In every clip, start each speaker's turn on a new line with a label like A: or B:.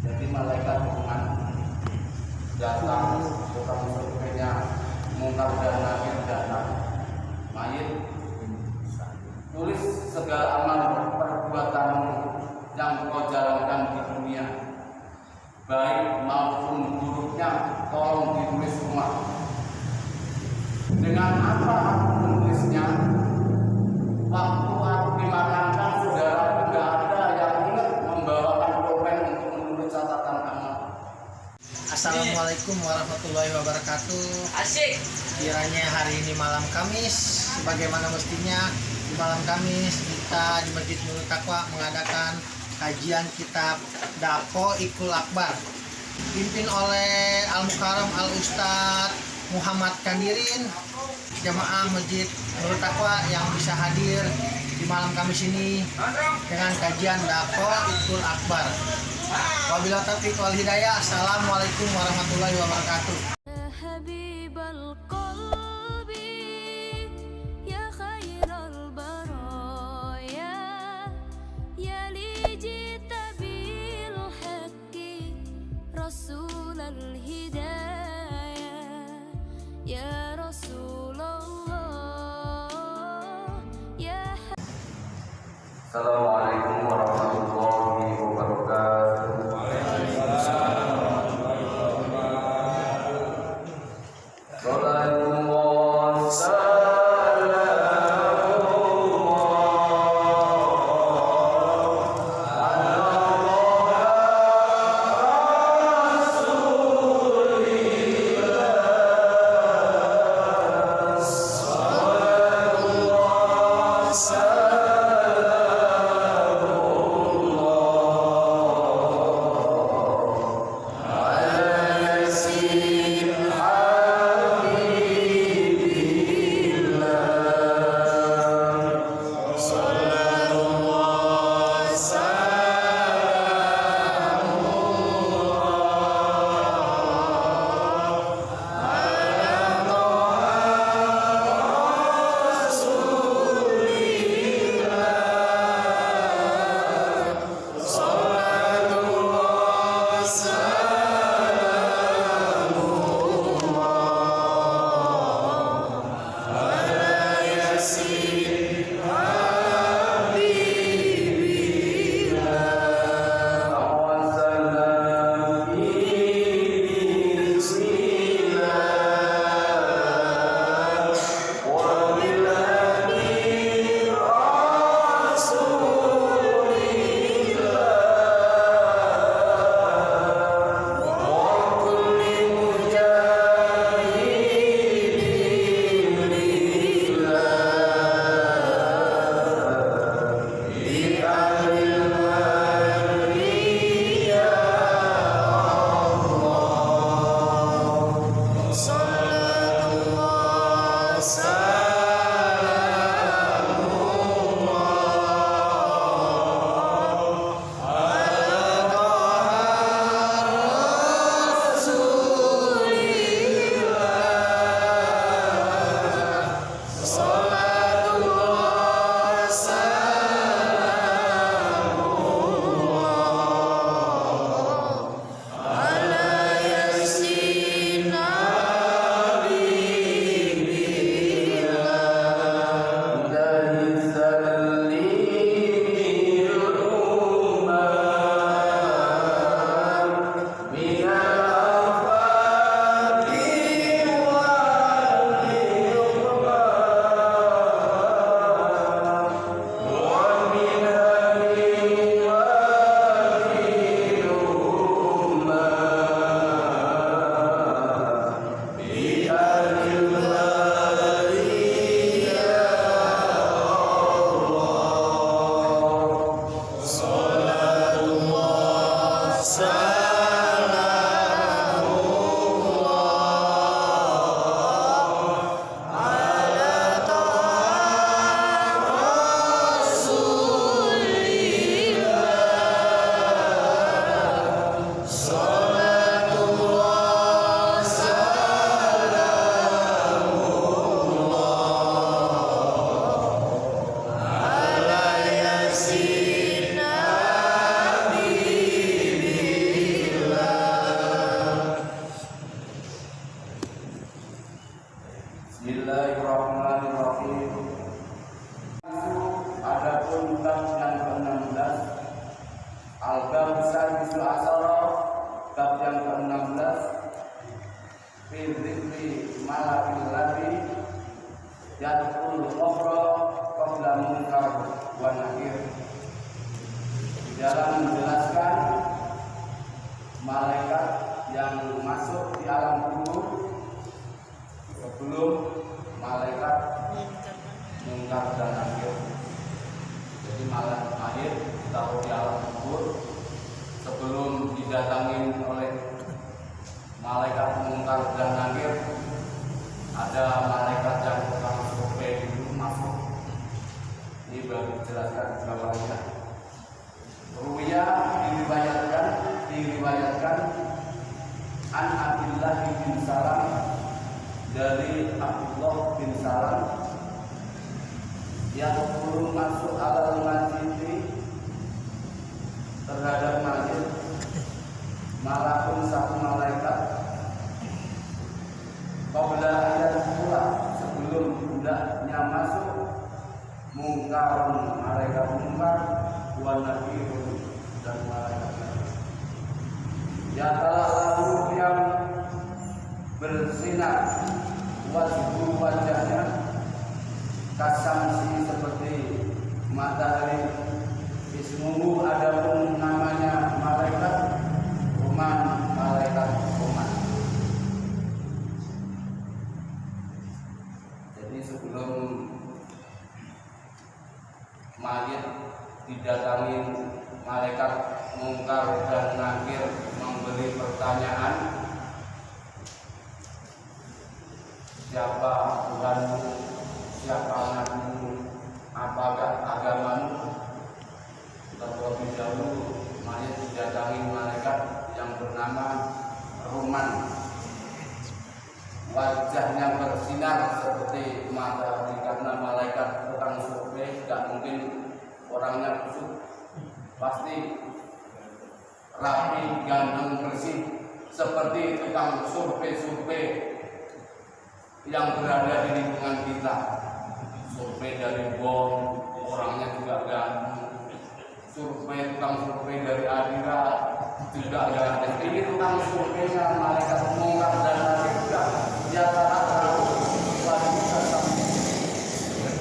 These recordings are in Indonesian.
A: Jadi malaikat Tuhan datang bukan surveinya mungkar dan nakir datang mayit, tulis segala amal perbuatanmu yang kau jalankan di dunia, baik maupun buruknya tolong ditulis semua. Dengan apa aku menulisnya? Waktu aku dimakamkan, saudara tidak ada yang ingat membawakan pulpen untuk menulis catatan amal.
B: Assalamualaikum warahmatullahi wabarakatuh.
C: Asik.
B: Kiranya hari ini malam Kamis, sebagaimana mestinya di malam Kamis kita di Masjid Nurul Taqwa mengadakan kajian kitab Daqaiqul Akbar, dipimpin oleh Al-Mukarram Al-Ustadz Muhammad Kandirin. Jamaah Masjid Nurul Taqwa yang bisa hadir di malam Kamis ini dengan kajian Daqaiqul Akbar. Wabillahi taufiq wal hidayah. Assalamualaikum warahmatullahi wabarakatuh.
A: Assalamualaikum warahmatullahi wabarakatuh. Bab Sadisul Asara, bab yang ke-16, fi dzikri malakil ladzi yadkhulul qabra qabla munkar wa nakir. Di dalam menjelaskan malaikat yang masuk di alam kubur sebelum malaikat munkar dan nakir. Jadi malaikat akhir ditaruh di alam kubur sebelum didatangin oleh malaikat munkar dan nakir. Ada malaikat yang tukang survei dulu masuk. Ini baru dijelaskan bawahnya. Ruya diriwayatkan an Abdullah bin Salam, dari Abdullah bin Salam, yang belum masuk alal masjid terhadap masjid malakun satu malaikat qabla ayat pula sebelum hendaknya masuk mungkarun malaikat munkar wa nakirun dan malaikat nakir. Ya telah lalu yang bersinar wajahnya kasamsi seperti matahari. Ismuhu adapun namanya malaikat Roman, malaikat Roman. Jadi sebelum mayit didatangi malaikat munkar dan nakir memberi pertanyaan, siapa Tuhanmu, siapa nabimu, apakah agamamu. Terlebih dahulu mayit didatangi malaikat yang bernama Roman. Wajahnya bersinar seperti matahari karena malaikat tukang survei, tidak mungkin orangnya kusut, pasti rapi, ganteng, bersih seperti tukang survei yang berada di lingkungan kita. Survei dari bom, orangnya juga ganteng. Tukang survei dari Adira juga ganteng. Ini tukang surveinya malaikat munkar dan nakir juga dia terang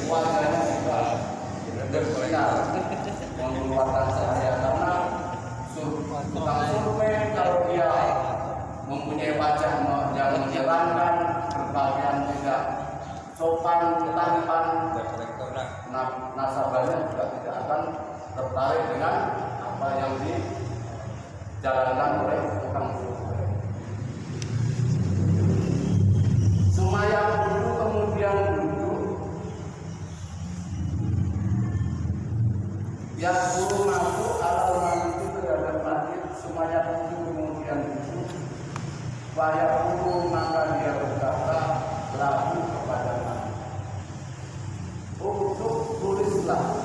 A: wajahnya juga bersinar mengeluarkan cahaya, karena tukang survei kalau dia mempunyai wajah yang menyeramkan, berpakaian tidak sopan, tampan, nasabahnya juga tidak akan tertarik dengan apa yang dijalankan oleh tukang survei. Sumayang dulu kemudian duduk, yang guru masuk alal itu terhadap masjid. Sumayang dulu kemudian duduk, banyak guru maka dia berkata lalu kepada masjid, untuk tulislah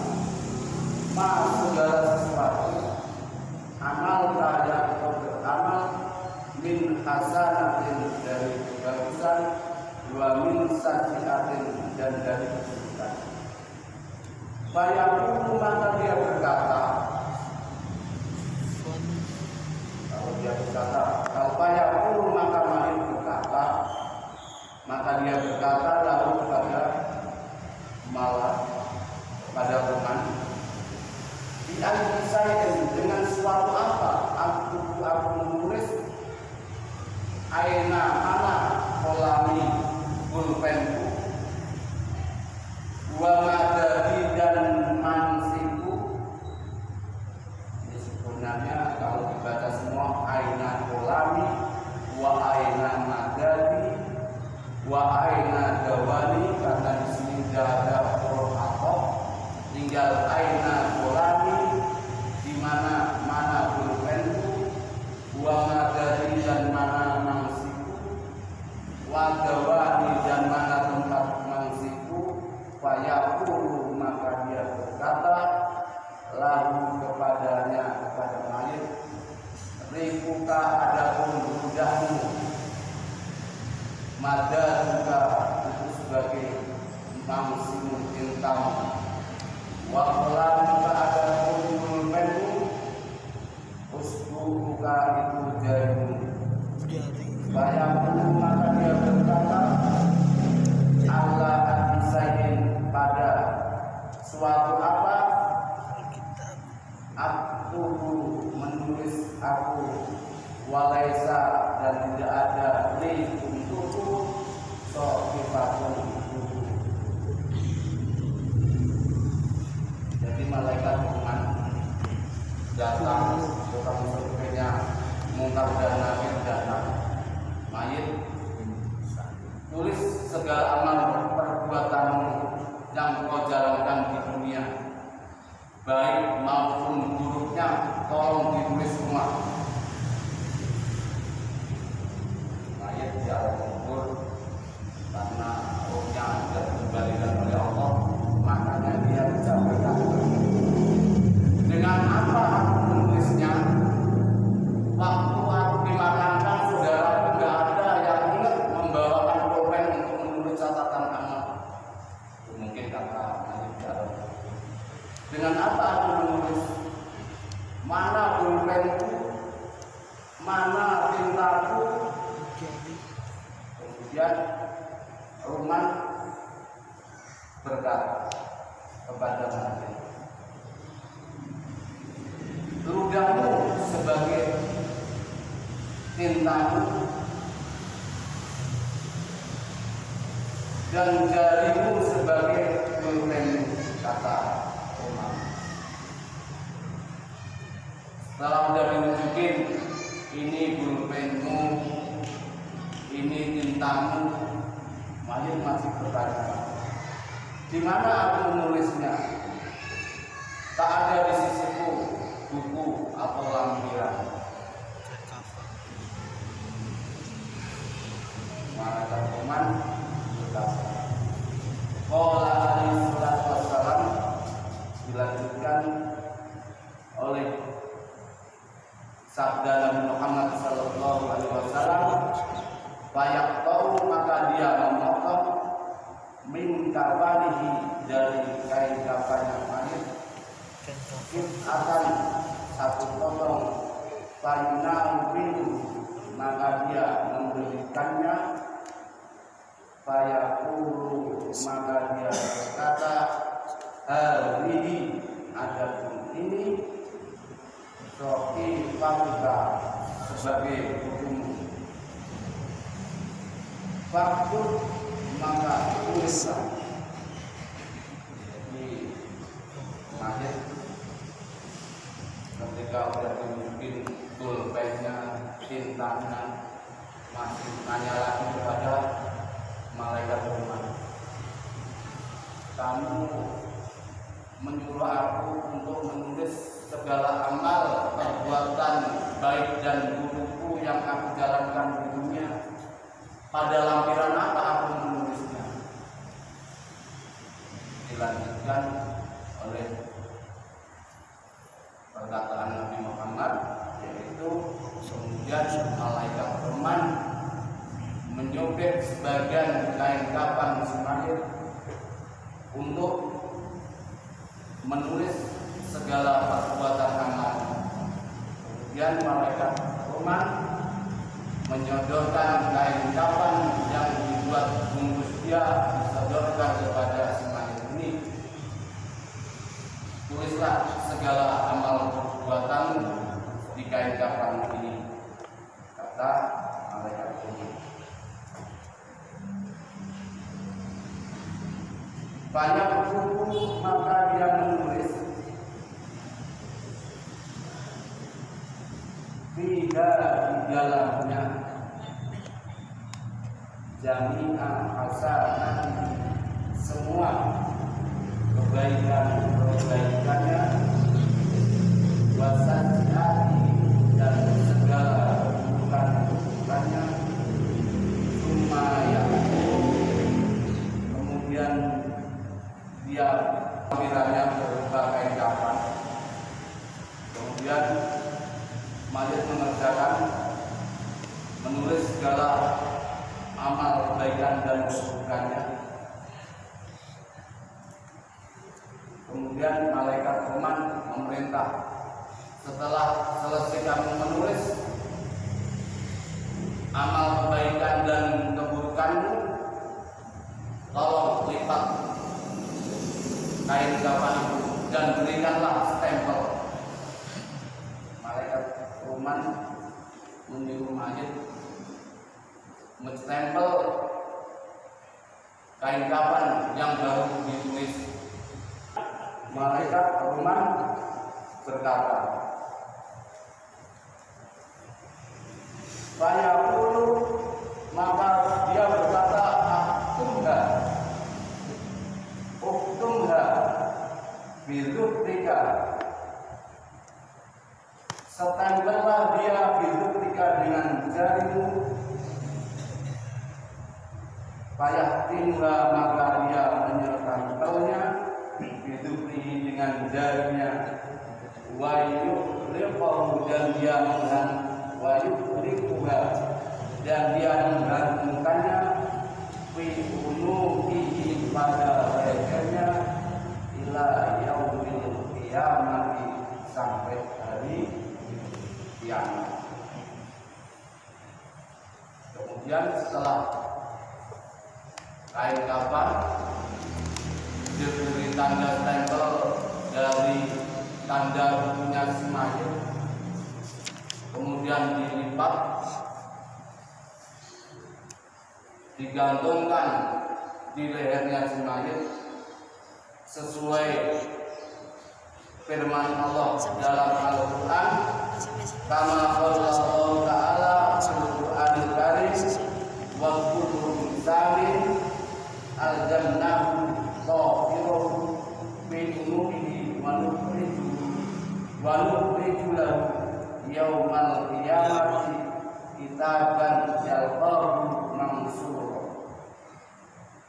A: segala sesuatu amal kaya atau beramal min hasanatin dari kebagusan, wa min sajiatin dan dari kesulitan. Bayangku maka dia berkata, kalau bayangku maka main berkata, maka dia berkata lalu kepada malah pada Roman, saya dengan suatu apa aku menulis aina mana kolami pulpenku wa madadi dan mansiku. Ini sebenarnya kalau dibaca semua aina kolami wa aina madadi wa aina dawani, karena di sini tidak ada huruf atau tinggal aina kolami, di mana pulpenku, wa madadi dan mana mangsiku, wa dawani dan mana tempat mangsiku. Fayaqulu maka dia berkata lahu kepadanya, kepada mayit, rifuka adapun ludahmu, mada juga itu sebagai mangsimu cintamu, wa qalamuka adapun pulpenmu buka itu jari.
B: Jari.
A: Bayangkan maka dia berkata, Allah adisain pada suatu apa? Aku menulis aku walaisa dan tidak ada li untukku sokifatun. Jadi malaikat Rahman datang tukang surveinya mungkar dan nakir datang mayit, tulis segala amal perbuatanmu yang kau jalankan di dunia, baik maupun buruknya, tolong ditulis semua. Mayit di alam kubur karena rohnya sudah dikembalikan oleh Allah, makanya dia dicampurkan. Dengan apa aku menulisnya? Waktu aku dimakamkan, saudara tidak ada yang ingat membawakan pulpen untuk menulis catatan amal. Mungkin kata mayit di alam kubur. Dengan apa aku menulis? Mana pulpenku? Mana tintaku? Kemudian Ruman berkata kepada mayit, ludahmu sebagai tintamu dan jarimu sebagai pulpenmu, kata Ruman. Setelah sudah ditunjukin, ini pulpenmu, ini tintamu, mayit masih bertanya, di mana aku menulisnya? Tak ada di sisiku buku atau lampiran. Maka Rahman berkata, qala alaihi salatu wassalam, dilanjutkan oleh sabda Nabi Muhammad sallallahu alaihi wasallam, fayaqtau, maka dia memotong min kafanihi, dari kain kafannya mayit, akan satu potong, fayunau bihi, maka dia memberikannya, fayaqulu, maka dia berkata, hadhihi, adapun ini, soki fakta, sebagai hukum. Faktur, maka tulislah. Jadi mayit ketika sudah dimungkin pulpennya, tintanya, masih nanya lagi kepada malaikat Rahman, kamu menyuruh aku untuk menulis segala amal perbuatan baik dan burukku yang aku jalankan di dunia, pada lampiran apa aku menulisnya? Dilanjutkan oleh perkataan Nabi Muhammad, yaitu kemudian malaikat Rahman menyobek sebagian kain kafan si mayit untuk menulis segala perbuatan amal. Kemudian malaikat Rahman menyodorkan kain kafan yang dibuat bungkus dia, disodorkan kepada si mayit ini. Tulislah segala amal perbuatanmu di kain kafan ini, kata malaikat ini. Banyak buku, maka dia menulis, fiha, di dalamnya, jami'an hasanah, semua kebaikannya, wasajati, dan segala keburukannya, sumaya, kemudian dia lampirannya berupa kain kafan. Kemudian mayit mengerjakan menulis segala amal kebaikan dan keburukannya. Kemudian malaikat Rahman memerintah, setelah selesai kamu menulis menstempel kain kafan yang baru ditulis. Malaikat Rahman berkata, "Fayaqulu," maka dia berkata, "Uktumha bilutika." Setempellah dia bilutika dengan jarimu. Fayahtimha, maka dia menyertempelnya bilukihi dengan jarinya. Wa yuqriqahu, dan dia dan dia menggantungkannya fi unuqihi, pada lehernya, ila yaumil qiyamati, sampai hari kiamat. Kemudian setelah kain kafan diberi tanda stempel dari tanda punya si mayit, kemudian dilipat, digantungkan di lehernya si mayit sesuai firman Allah dalam Al-Quran, kama qala Allah Ta'ala fil Qur'anil Karim, wa kullu insanin aljannahu ta'iruhu min unubihi wa nukhriju lahu yaumal qiyamati kitaban yalqahu mansura.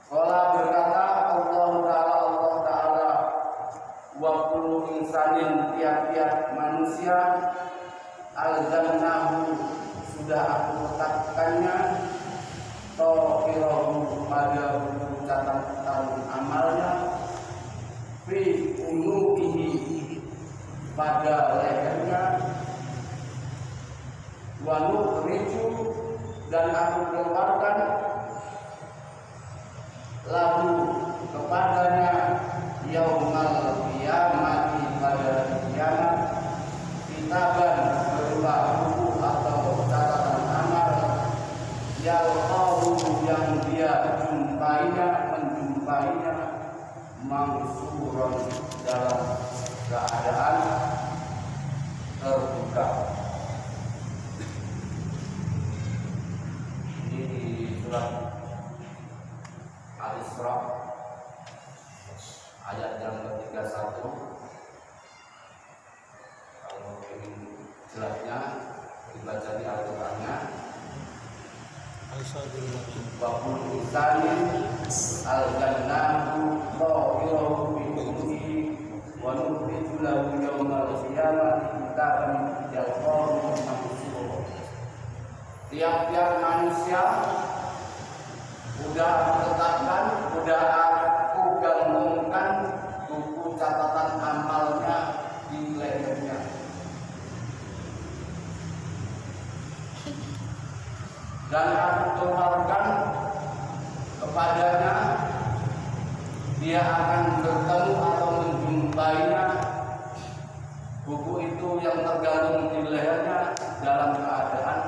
A: Qala, berkata Allah Ta'ala, wa kullu insanin, tiap-tiap manusia, aljannahu, sudah aku letakkannya, ta'irahu, pada buku catatan amalnya, fi unuqihi, pada lehernya, wa nukhriju, dan aku keluarkan, lahu, kepadanya, yaumal qiyamati, pada kiamat, kitaban, berupa buku atau catatan amal, yalqahu, yang dia menjumpainya, mangsuran, dalam keadaan terbuka. Ini di surat Al-Isra ayat yang ke-31. Kalau ingin jelasnya dibaca di Al-Qur'annya. Wa kullu insanin aljannahu ta'iruhu bi unuqihi wa nukhriju lahu yaumal qiyamati kitaban yalqahu mansura. Tiap-tiap manusia sudah aku tetapkan, sudah aku gantungkan buku catatan amalnya di lehernya. Dan aku keluarkan kepadanya, dia akan bertemu atau menjumpainya, buku itu yang tergantung di lehernya dalam keadaan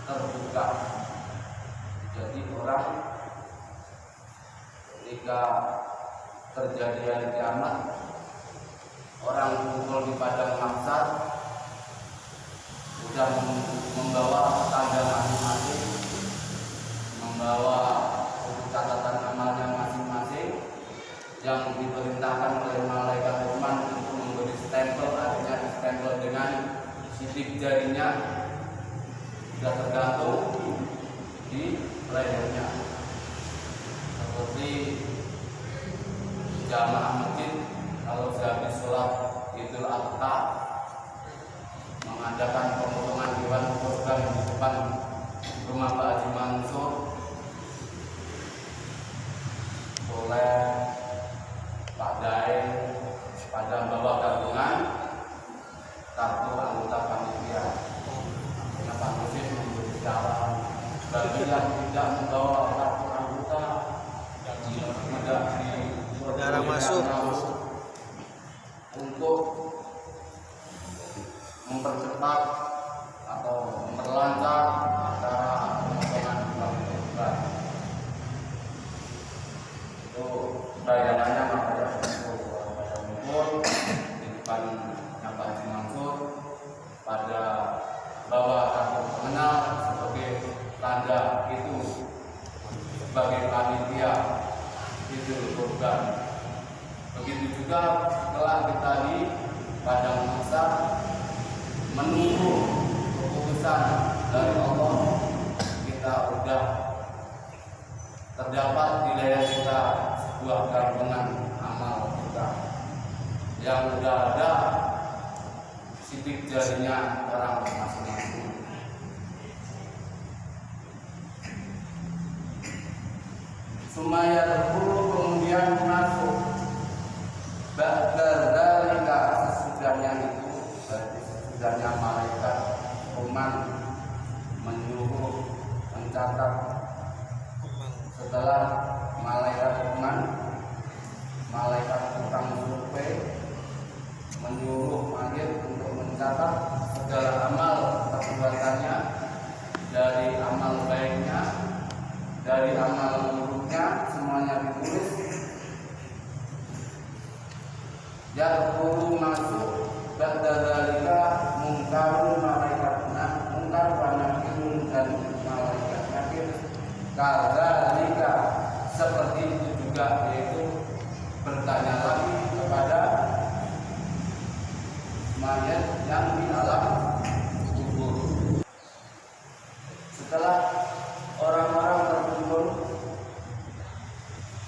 A: terbuka. Jadi orang ketika terjadi hari kiamat, orang kumpul di padang mahsyar, sudah membawa tanda masing-masing, membawa buku catatan amalnya masing-masing, yang diperintahkan oleh malaikat Rahman untuk memberi stempel, artinya stempel dengan sidik jarinya, sudah tergantung di lehernya. Seperti jamaah masjid kalau sehabis sholat Idul Adha mengadakan pemotongan hewan kurban di depan rumah Pak Haji Mansur, oleh Pak Daeng pada membawa gabungan kartu anggota panitia. Akhirnya Pak Musim memberi jalan bagi yang tidak membawa kartu anggota, yang tidak di
B: saudara masuk
A: untuk mempercepat atau memperlancar acara pemotongan hewan surga. Begitu juga setelah kita di padang mahsyar menunggu keputusan dari Allah, kita udah terdapat di layar kita sebuah gabungan amal kita yang udah ada sidik jarinya orang masing-masing. Sumaya terpuru kemudian masuk ba'dadzalika sesudahnya itu, berarti sesudahnya malaikat Rahman menyuruh mencatat. Setelah malaikat Rahman, malaikat tukang survei menyuruh mayit untuk mencatat segala amal perbuatannya, dari amal baiknya, dari amal buruknya, semuanya ditulis. Yadkhulu masuk ba'dadzalika mungkarun malaikatna, mungkar wa nakirun dan malaikat nakir. Kadzalika seperti itu juga, yaitu bertanya lagi kepada mayat yang di alam kubur. Setelah orang-orang terkumpul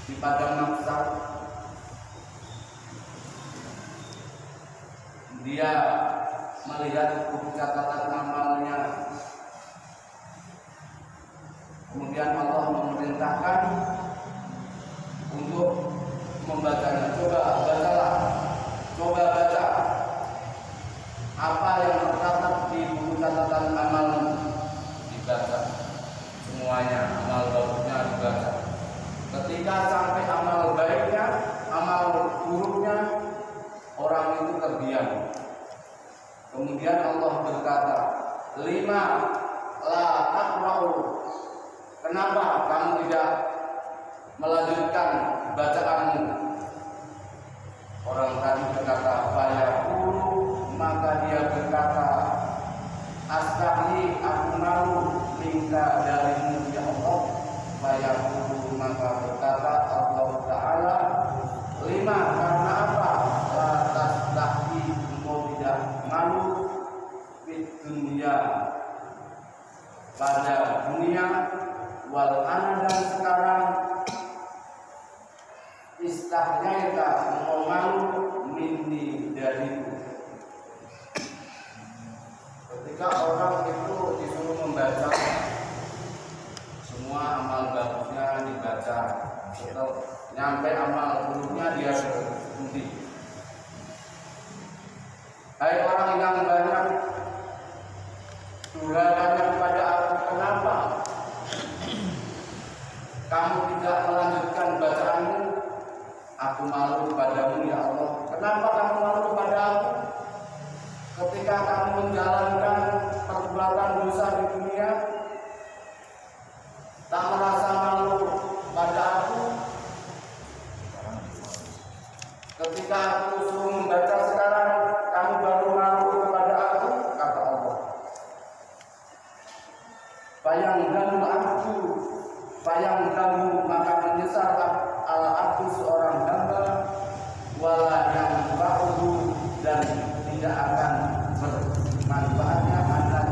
A: di padang mahsyar, dia melihat buku catatan amalnya. Kemudian Allah memerintahkan untuk membacanya. Coba baca apa yang tercatat di buku catatan amal. Dibaca semuanya, amal bagusnya dibaca. Ketika sampai amal baiknya, amal buruknya, orang itu terdiam. Kemudian Allah berkata, 5 la taqra'u. Kenapa kamu tidak melanjutkan bacaanmu? Orang tadi berkata, fayaqulu, maka dia berkata, astahli, aku malu minka darimu ya Allah. Fayaqulu, maka berkata Allah Ta'ala, 5, karena apa? La tastahli, engkau tidak malu di dunia, pada dunia, wal ana, dan sekarang, istahyaita, engkau malu minni, dariku. Ketika orang itu disuruh membaca semua amal bagusnya dibaca, setelah nyampe amal buruknya dia berhenti. Hai orang yang banyak durhakanya kepada aku, kenapa kamu tidak melanjutkan bacaanmu? Aku malu kepadamu ya Allah. Kenapa kamu malu kepada aku? Ketika kamu menjalankan perbuatan dosa di dunia, tak merasa malu pada aku. Ketika aku suruh membaca sekarang, kamu baru malu kepada aku, kata Allah. Bayangkanmu, maka menyesal al-abdu seorang hamba, wala yang ba'uhu, dan tidak akan bermanfaatnya akan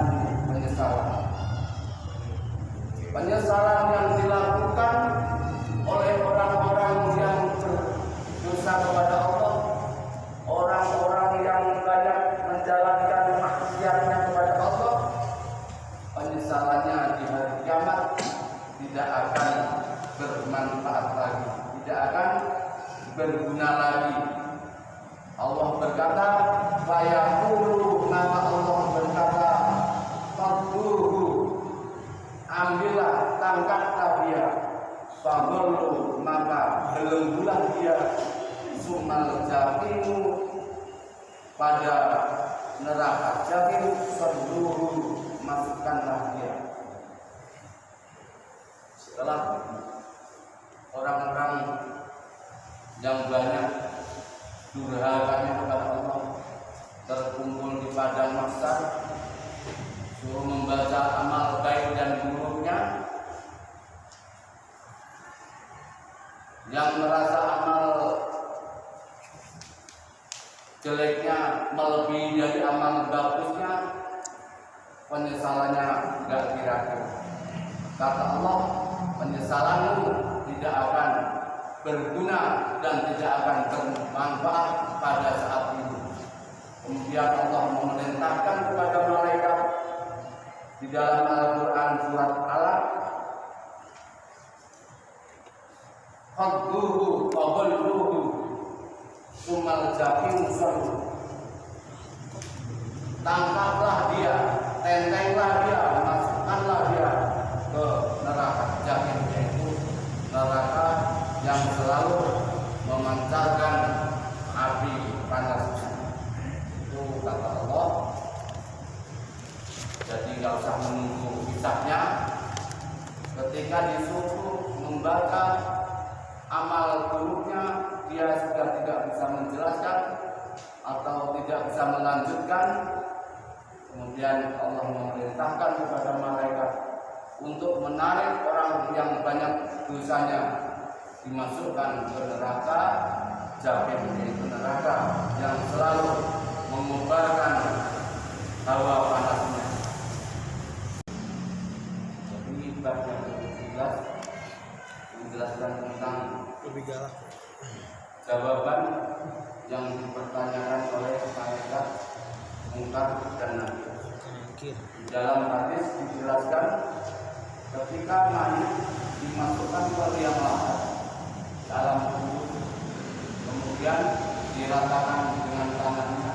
A: penyesalan yang dilakukan oleh orang-orang yang berdosa kepada Allah, orang-orang yang banyak menjalankan maksiatnya kepada Allah, penyesalannya di hari kiamat tidak akan bermanfaat lagi, tidak akan berguna lagi. Allah berkata, fayaqulu, maka Allah berkata, fadluhu, ambillah, tangkaplah dia, fagollu, maka belenggulah dia, sumal jahimu, pada neraka jahim, fadluhu, masukkanlah dia. Setelah orang-orang yang banyak durhakanya kepada Allah terkumpul di padang mahsyar, suruh membaca amal baik dan buruknya. Yang merasa amal penyesalannya nggak kira-kira. Kata Allah, penyesalanmu tidak akan berguna dan tidak akan bermanfaat pada saat itu. Kemudian Allah memerintahkan kepada malaikat di dalam Al-Quran surat Alaq, "Khadduhu qabulluhu sumal jahim sarru." Tangkaplah dia, tentenglah dia, masukkanlah dia ke neraka jahim, yaitu neraka yang selalu memancarkan api panasnya. Itu kata Allah. Jadi nggak usah menunggu hisabnya. Ketika disuruh membaca amal buruknya, dia sudah tidak bisa menjelaskan atau tidak bisa melanjutkan. Kemudian Allah memerintahkan kepada malaikat untuk menarik orang yang banyak dosanya dimasukkan ke neraka jahim, yaitu neraka yang selalu mengobarkan hawa panasnya. Jadi bab yang ke-17 menjelaskan tentang
B: Lebih galak.
A: jawaban yang dipertanyakan oleh malaikat Munkar dan Nakir. Di dalam hadis dijelaskan ketika mayit dimasukkan ke liang lahat dalam kubur, kemudian diratakan dengan tangannya.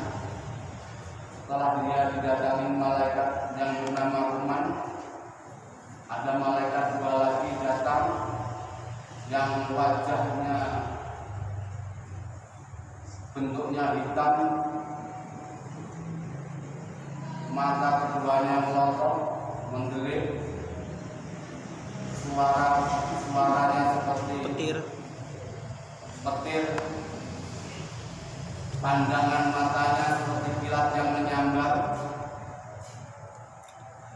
A: Setelah dia didatangi malaikat yang bernama Ruman, ada malaikat dua lagi datang yang wajahnya bentuknya hitam, mata keduanya melotot, mendelik, suaranya seperti petir, pandangan matanya seperti kilat yang menyambar.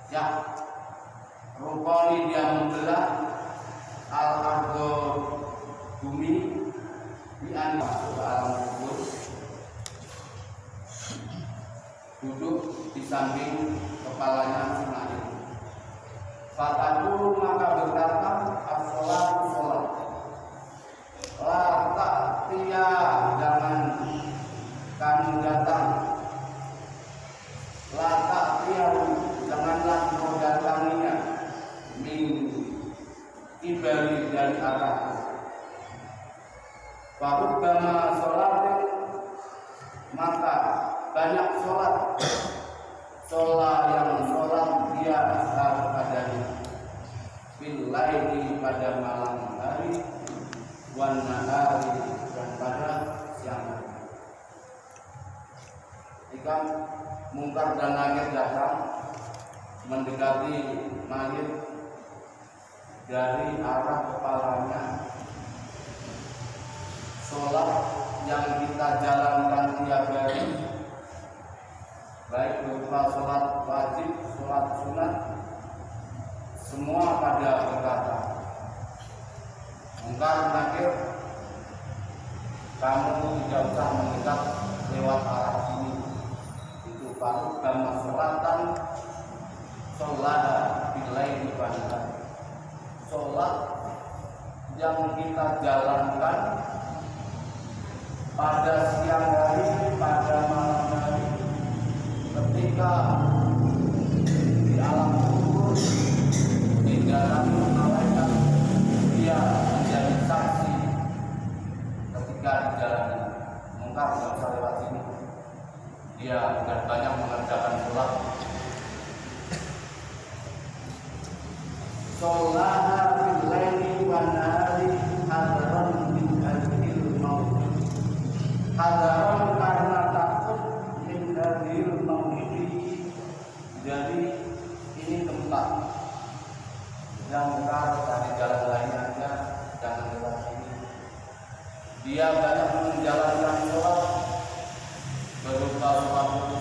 A: Ya, rupani dia membelah al-ardo bumi masuk ke alam kubur, duduk di samping kepalanya si mayit. Fataqulu, maka berkata, as-sholatu sholat, la ta'tiya, jangan kamu datang, la ta'tiya, janganlah kau datanginya, min ibali, dari arah. Farubbama sholatin, maka banyak sholat, yang sholat dia padanya, fil laili, pada malam hari, wan nahari, dan pada siang hari. Jika Munkar dan Nakir datang mendekati mayit dari arah kepalanya, sholat yang kita jalankan tiap hari, baik berupa sholat wajib, sholat sunat, semua pada berkata, Munkar Nakir, kamu tidak usah mendekat lewat arah sini. Itu baru gambar sholatan, sholat bilaini pada sholat yang kita jalankan pada siang hari, pada malam hari, ketika di alam kubur, di dalam malaikat, dia menjadi saksi ketika di jalan. Munkar tidak usah lewat sini, dia sudah banyak mengerjakan sholat. Sholat bilaini wa nahari hadaran min hadhil maut, hadaran karena takut min hadhil maut. Jadi ini tempat yang Munkar dari jalan lain aja, jangan lewat sini. Dia banyak menjalankan sholat berupa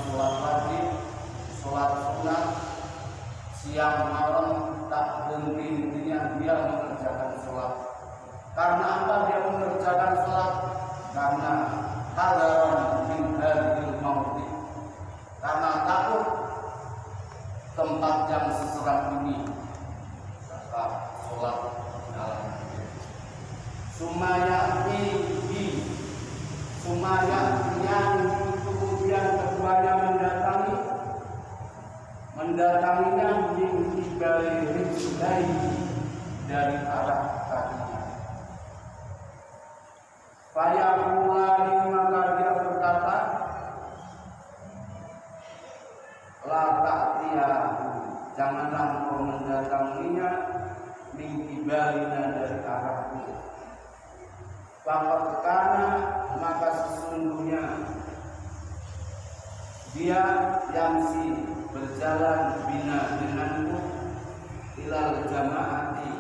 A: sholat wajib, sholat sunat, siang malam tak henti-hentinya dia mengerjakan sholat. Karena apa dia mengerjakan sholat? Karena hadaran min hadhil maut, karena takut tempat yang seseram ini, kata sholat dalam Sumaya yang kemudian keduanya mendatanginya min kibali rizlai dari arah kakinya. Fayaqulani, maka dia berkata, la ta'tiyahu, janganlah engkau mendatanginya min kibalina dari arahku. Faqad kana, maka sesungguhnya dia yamsi berjalan bina denganku ilal jamaati,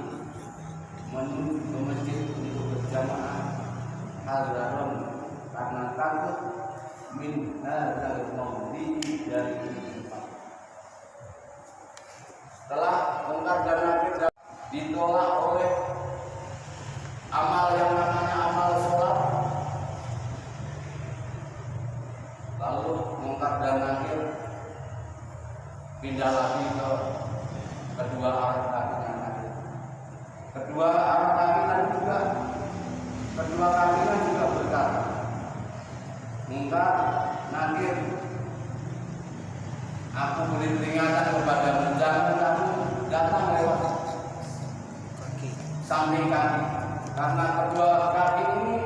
A: menuju ke masjid untuk berjamaah, hadaron karena takut min hadzal maudi dari tempat. Setelah mungkar dan nakir ditolak oleh amal yang namanya amal sholat, lalu mungkar dan nakir pindah lagi ke kedua arah kakinya tadi. Kedua arah kakinya juga berkata, mungkar nakir, aku beri peringatan kepadamu, jangan kamu datang lewat samping kaki, karena kedua kaki ini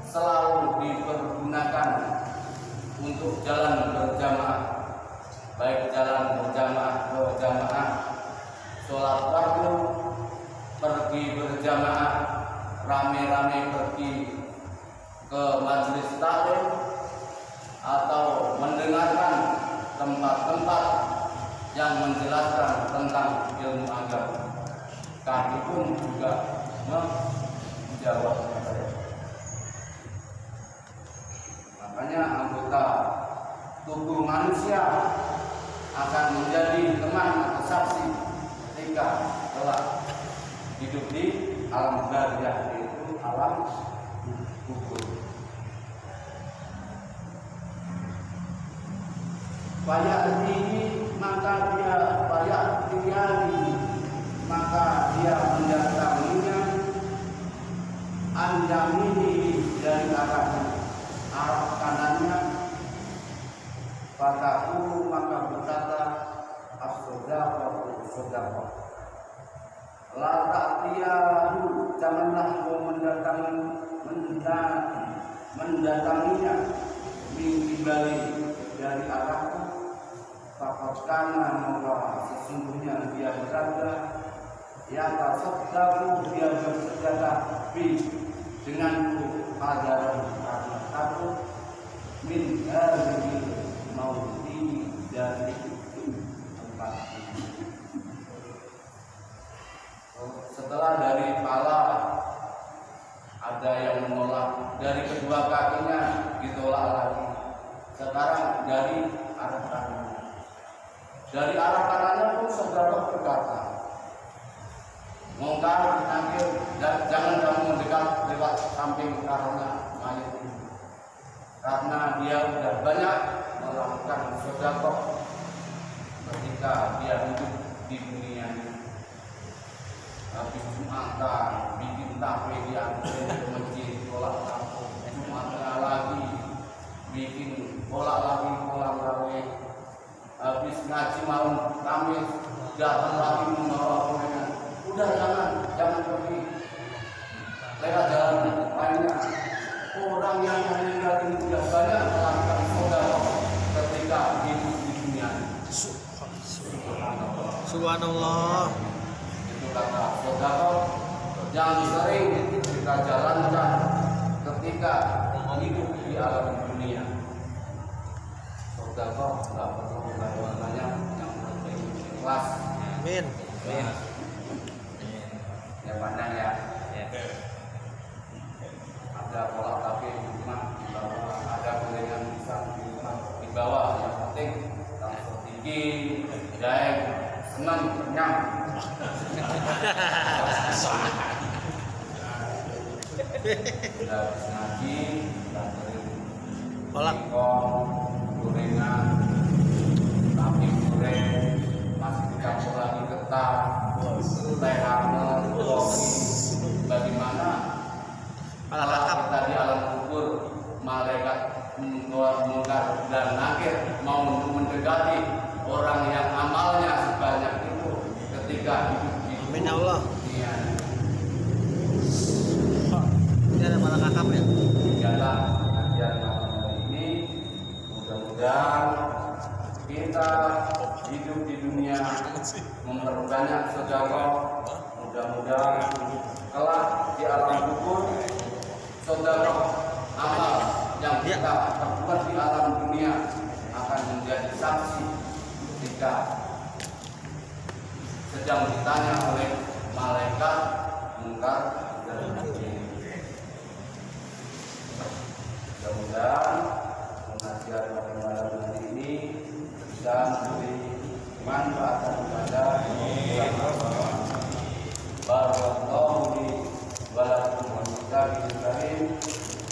A: selalu dipergunakan untuk jalan berjamaah, baik jalan berjamaah, sholat fardu, pergi berjamaah, rame-rame pergi ke majelis taklim, atau mendengarkan tempat-tempat yang menjelaskan tentang ilmu agama. Kaki pun juga menjawab. Makanya anggota tubuh manusia akan menjadi teman atau saksi ketika telah hidup di alam barzakh, yaitu alam kubur. Maka dia mendatanginya anjamini dari arah kanannya. Fataku, maka berkata, as-sodaqah, sodaqah. La ta'tiyahu, janganlah kau mendatanginya min kibali dari arahku. Faqad kana, maka sesungguhnya dia berkata, ya tasaddaqu, dia bersedekah denganku hadaran karena takut min hadhihi mauti, dari tempat ini. Setelah dari pala ada yang menolak, dari kedua kakinya ditolak lagi. Sekarang dari arah kanannya. Dari arah kanannya pun saudara berkata, mungkar nakir, jangan kamu mendekat lewat samping karena mayat ini, karena dia sudah banyak melakukan sedekah ketika dia hidup di dunia ini. Habis Jumatan bikin tape di masjid, sholat kampung, Jumatnya lagi bikin bola gawe. Habis ngaji malam Kamis datang lagi membawa komentar, udah jangan pergi lewat jalan lainnya. Orang yang meninggal ini sudah banyak melakukan sedekah ketika hidup di dunia.
B: Subhanallah.
A: Itu kata sedekah yang sering kita jalankan ketika hidup di alam dunia. Sedekah tidak perlu banyak, yang penting ikhlas.
B: Amin.
A: Amin. Ya pandang ya. Ada pola tapi cuma di bawah, ada gorengan pisang di bawah, yang penting langsung tinggi, jaeng, senang, kenyang. Sudah habis ngaji, kita sering kolak, gorengan, tapi goreng, masih campur lagi ketan, teh hangat, kopi. Bagaimana kalau kita di alam kubur, malaikat mungkar dan nakir mau mendekati orang yang amalnya sebanyak itu ketika hidup di
B: Amin ya Allah.
A: dunia.
B: Ini ada malah kakap ya.
A: Dalam kajian malam hari ini, mudah-mudahan kita hidup di dunia memperbanyak sedekah. Mudah-mudahan kelak di alam kubur sedekah amal yang kita perbuat di alam dunia akan menjadi saksi ketika sedang ditanya oleh malaikat mungkar dan nakir. Mudah-mudahan pengajian pada malam hari ini bisa memberi manfaat kepada barakallahu li wa lakum wa lillahi karim.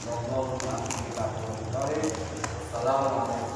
A: Allahumma Assalamualaikum